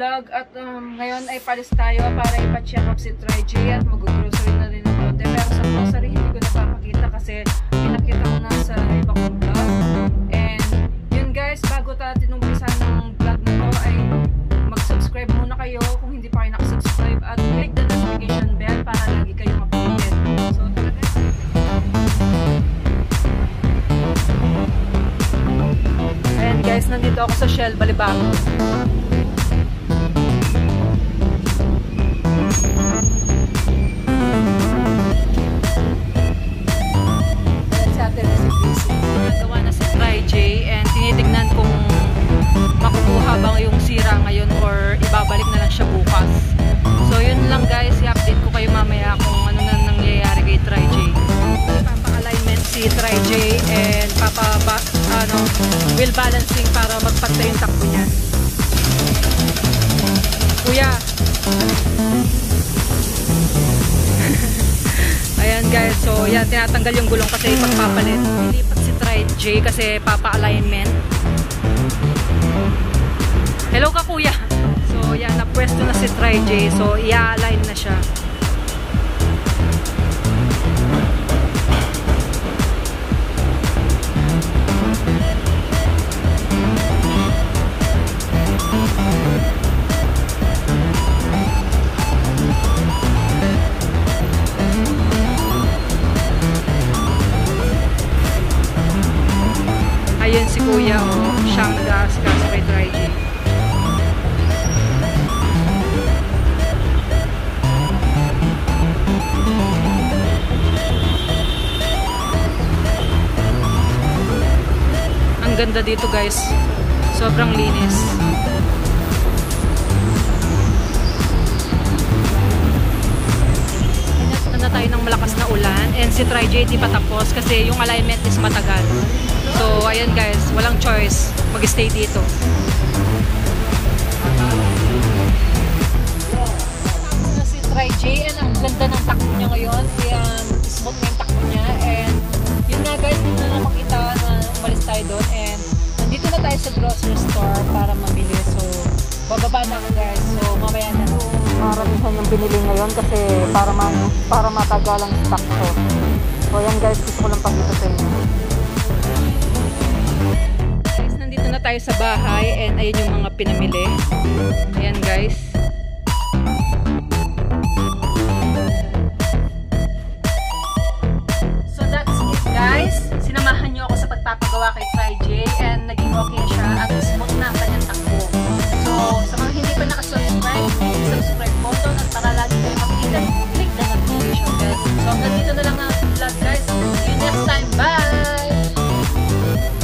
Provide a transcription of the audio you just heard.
vlog at ngayon ay palis tayo para ipa-check up si Try J at mag-grocery na rin ng konti. Pero sa grocery hindi ko napapakita kasi pinakita ko na sa iba kong vlog. And yun guys, bago natin umpisa ng vlog na to ay mag-subscribe muna kayo kung hindi pa kayo nakasubscribe at click the notification bell para lagi kayong updated. So tara guys. Ayan guys, nandito ako sa Shell Balibago. Nagawa na si Try J and tinitignan kung makukuha ba yung sira ngayon or ibabalik na lang siya bukas. So yun lang guys, i-update ko kayo mamaya kung ano na nangyayari kay Try J. Papa-alignment si Try J and wheel balancing para magpantay yung takbo niya. Kuya! Ayan guys, so yan, tinatanggal yung gulong kasi ipagpapalit. Nilipat si Try J kasi papa-alignment. Hello ka kuya! So yan, napwesto na si Try J, so i-align na siya. Ayan si kuya, oh, siyang nag-aasikaso kay Try J. Ang ganda dito guys, sobrang linis. Na tayo ng malakas na ulan and si Try J di pa tapos kasi yung alignment is matagal. So ayan guys, walang choice, mag-stay dito. Tapos na si Try J and ang ganda ng takbo niya ngayon, kaya smooth na yung takbo niya and yun nga guys, dito na makita na umalis tayo doon and nandito na tayo sa grocery store para mamili. So bababa na ako guys, so mamaya na. Maramihan yung binili ngayon kasi para matagal ang stock to. So yan guys, gusto ko lang pakita sa inyo. Guys, nandito na tayo sa bahay and ayun yung mga pinamili. Ayan guys. So that's it guys. Sinamahan nyo ako sa pagpapagawa kay Try J and naging okay siya at smooth na ang kanyang takbo. So sa mga hindi pa nakasubscribe, subscribe